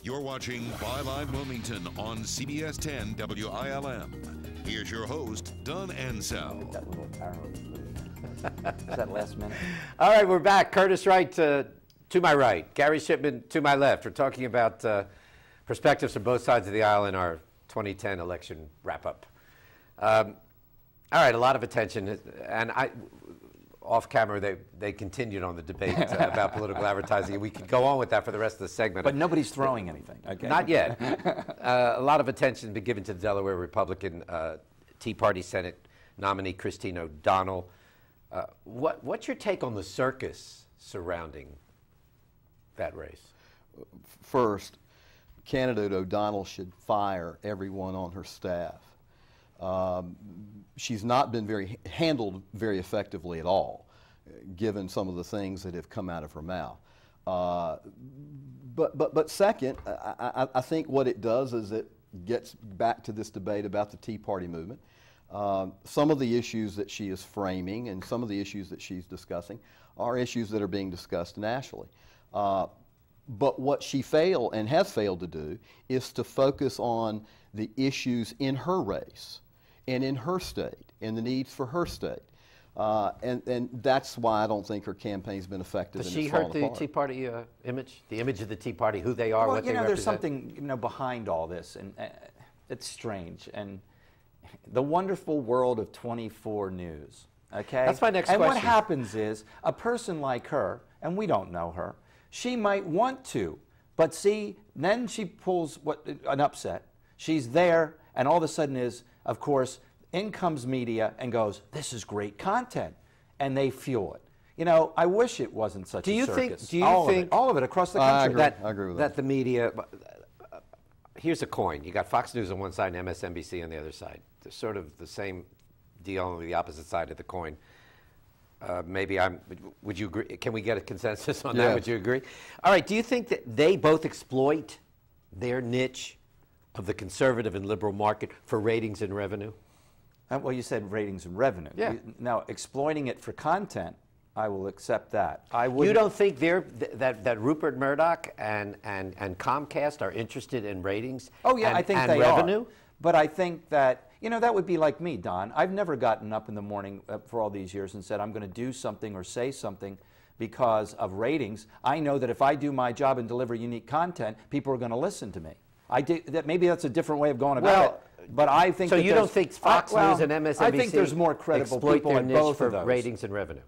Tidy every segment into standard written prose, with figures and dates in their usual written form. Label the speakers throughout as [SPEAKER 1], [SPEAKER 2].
[SPEAKER 1] You're watching Byline Wilmington on CBS 10 WILM. Here's your host, Don Ansell.
[SPEAKER 2] That little arrow. Is that last minute?
[SPEAKER 3] All right, we're back. Curtis Wright to my right. Gary Shipman to my left. We're talking about perspectives from both sides of the aisle in our 2010 election wrap-up. All right, a lot of attention. And off camera, they continued on the debate about political advertising. We could go on with that for the rest of the segment.
[SPEAKER 2] But nobody's throwing anything, okay?
[SPEAKER 3] Not yet. A lot of attention been given to the Delaware Republican Tea Party Senate nominee, Christine O'Donnell. What's your take on the circus surrounding that race?
[SPEAKER 4] First, candidate O'Donnell should fire everyone on her staff. She's not been handled very effectively at all, given some of the things that have come out of her mouth. But second, I think what it does is it gets back to this debate about the Tea Party movement. Some of the issues that she is framing and some of the issues that she's discussing are issues that are being discussed nationally. But what she failed and has failed to do is to focus on the issues in her race and in her state and the needs for her state. And that's why I don't think her campaign's been effective.
[SPEAKER 3] Does she hurt the Tea Party image? The image of the Tea Party, who they are, what they represent?
[SPEAKER 2] There's something behind all this, and it's strange. And the wonderful world of 24 News, okay?
[SPEAKER 3] That's my next question.
[SPEAKER 2] And what happens is, a person like her, and we don't know her, she might want to, but see, then she pulls an upset. She's there, and all of a sudden of course, in comes media and goes, this is great content, and they fuel it. I wish it wasn't such a circus.
[SPEAKER 3] Do you think
[SPEAKER 2] all of it across the country?
[SPEAKER 4] I agree with that.
[SPEAKER 3] That the media, here's a coin. You got Fox News on one side and MSNBC on the other side. They're sort of the same deal, only the opposite side of the coin. Would you agree? Can we get a consensus on that? Would you agree? All right, do you think that they both exploit their niche of the conservative and liberal market for ratings and revenue?
[SPEAKER 2] Well, you said ratings and revenue.
[SPEAKER 3] Yeah.
[SPEAKER 2] Now, exploiting it for content, I will accept that.
[SPEAKER 3] You don't think that Rupert Murdoch and Comcast are interested in ratings?
[SPEAKER 2] Oh yeah, I think
[SPEAKER 3] and
[SPEAKER 2] they
[SPEAKER 3] revenue?
[SPEAKER 2] are. But I think that that would be like me, Don. I've never gotten up in the morning for all these years and said I'm going to do something or say something because of ratings. I know that if I do my job and deliver unique content, people are going to listen to me. Maybe that's a different way of going about it. But I think
[SPEAKER 3] so. You don't think Fox News and MSNBC
[SPEAKER 2] I think there's more credible
[SPEAKER 3] exploit
[SPEAKER 2] people
[SPEAKER 3] their
[SPEAKER 2] in
[SPEAKER 3] niche
[SPEAKER 2] both
[SPEAKER 3] for
[SPEAKER 2] of those.
[SPEAKER 3] ratings and revenue?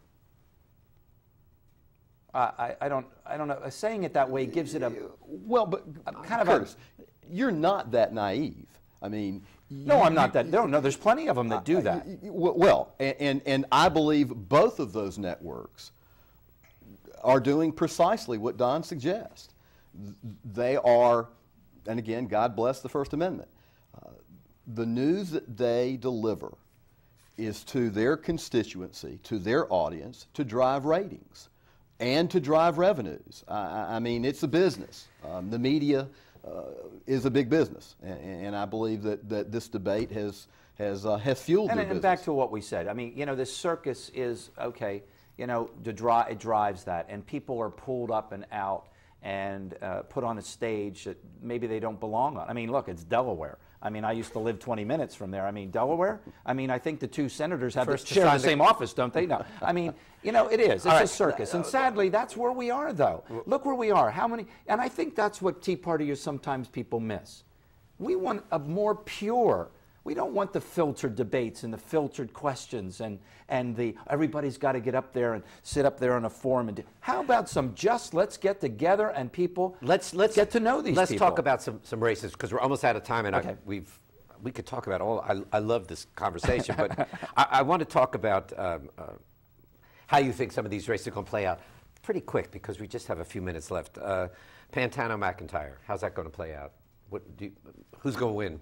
[SPEAKER 2] I don't know. Saying it that way gives it a kind of
[SPEAKER 4] Curtis, you're not that naive. I mean,
[SPEAKER 2] no, I'm not that. No, there's plenty of them that do that.
[SPEAKER 4] Well, and I believe both of those networks are doing precisely what Don suggests. They are, and again, God bless the First Amendment. The news that they deliver is to their constituency, to their audience, to drive ratings and to drive revenues. I mean, it's a business. The media is a big business, and I believe that this debate has fueled their business.
[SPEAKER 2] And back to what we said. I mean, this circus is okay. It drives that, and people are pulled up and out and put on a stage that maybe they don't belong on. I mean, look, it's Delaware. I mean, I used to live 20 minutes from there. I mean, Delaware? I mean, I think the two senators share the same office, don't they? No. I mean, it is. It's a circus. And sadly, that's where we are, though. Look where we are. How many? And I think that's what Tea Partiers sometimes people miss. We want a more pure. We don't want the filtered debates and the filtered questions and the everybody's got to get up there and sit up there on a forum and how about let's get together and people let's get to know these people.
[SPEAKER 3] Let's talk about some races because we're almost out of time and
[SPEAKER 2] okay.
[SPEAKER 3] we could talk about all. I love this conversation, but I want to talk about how you think some of these races are going to play out pretty quick because we just have a few minutes left. Pantano-McIntyre, how's that going to play out? Who's going to win?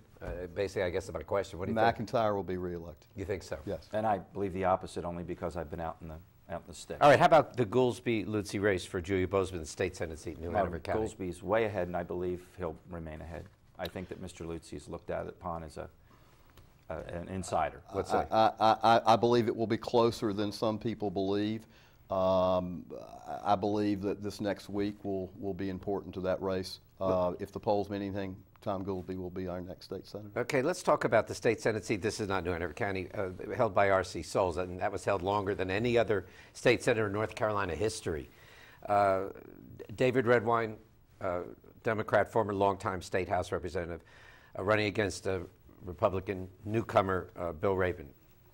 [SPEAKER 3] Basically, I guess is my question. What do you think?
[SPEAKER 4] McIntyre will be reelected.
[SPEAKER 3] You think so?
[SPEAKER 4] Yes.
[SPEAKER 2] And I believe the opposite only because I've been out in the sticks.
[SPEAKER 3] All right, how about the Goolsbee-Lutzy race for Julia Bozeman's state Senate seat in New Hanover County?
[SPEAKER 2] Goolsbee's way ahead, and I believe he'll remain ahead. I think that Mr. Lutzy is looked at upon as an insider.
[SPEAKER 3] Let's say.
[SPEAKER 4] I believe it will be closer than some people believe. I believe that this next week will be important to that race. If the polls mean anything, Tom Goolsbee will be our next state senator.
[SPEAKER 3] Okay, let's talk about the state senate seat. This is not New Hanover County, held by R.C. Souls, and that was held longer than any other state senator in North Carolina history. David Redwine, Democrat, former longtime state House representative, running against Republican newcomer Bill Rabin.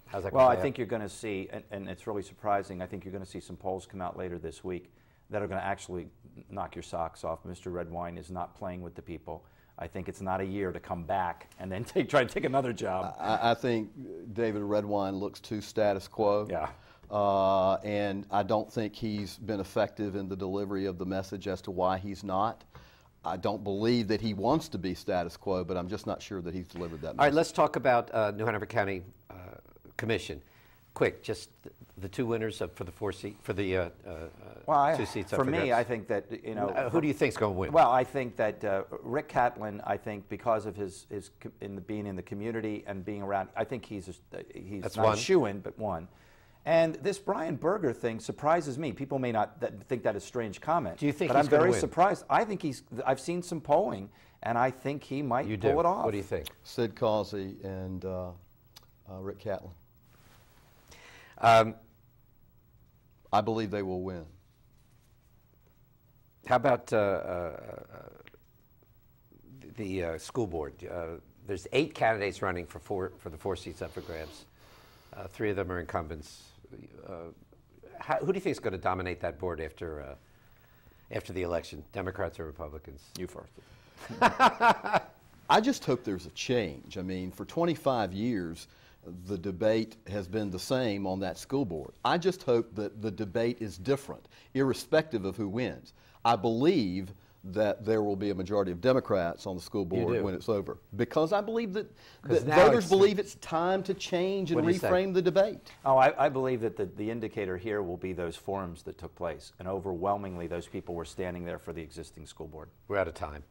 [SPEAKER 3] How's that going?
[SPEAKER 2] Well, I think you're going to see, and it's really surprising, I think you're going to see some polls come out later this week that are going to actually knock your socks off. Mr. Redwine is not playing with the people. I think it's not a year to come back and then try to take another job.
[SPEAKER 4] I think David Redwine looks too status quo.
[SPEAKER 2] Yeah.
[SPEAKER 4] And I don't think he's been effective in the delivery of the message as to why he's not. I don't believe that he wants to be status quo, but I'm just not sure that he's delivered that message.
[SPEAKER 3] All right, let's talk about New Hanover County Commission. Quick, just the two winners for the two seats up
[SPEAKER 2] for
[SPEAKER 3] for
[SPEAKER 2] me,
[SPEAKER 3] grabs.
[SPEAKER 2] I think that, you know.
[SPEAKER 3] Who do you think's going to win?
[SPEAKER 2] Well, I think that Rick Catlin, I think because of his being in the community and being around, I think he's
[SPEAKER 3] That's
[SPEAKER 2] not
[SPEAKER 3] one.
[SPEAKER 2] a shoo-in, but one. And this Brian Berger thing surprises me. People may not think that is a strange comment.
[SPEAKER 3] Do you think
[SPEAKER 2] but
[SPEAKER 3] he's
[SPEAKER 2] I'm
[SPEAKER 3] gonna
[SPEAKER 2] very
[SPEAKER 3] win?
[SPEAKER 2] surprised. I think I've seen some polling, and I think he might pull it off.
[SPEAKER 3] What do you think?
[SPEAKER 4] Sid Causey and Rick Catlin. I believe they will win.
[SPEAKER 3] How about the school board? There's 8 candidates running for the 4 seats up for grabs. 3 of them are incumbents. Who do you think is going to dominate that board after the election? Democrats or Republicans?
[SPEAKER 2] You first.
[SPEAKER 4] I just hope there's a change. I mean, for 25 years, the debate has been the same on that school board. I just hope that the debate is different, irrespective of who wins. I believe that there will be a majority of Democrats on the school board when it's over, because I believe that voters believe it's time to change and reframe the debate.
[SPEAKER 2] Oh, I believe that the indicator here will be those forums that took place, and overwhelmingly those people were standing there for the existing school board.
[SPEAKER 3] We're out of time.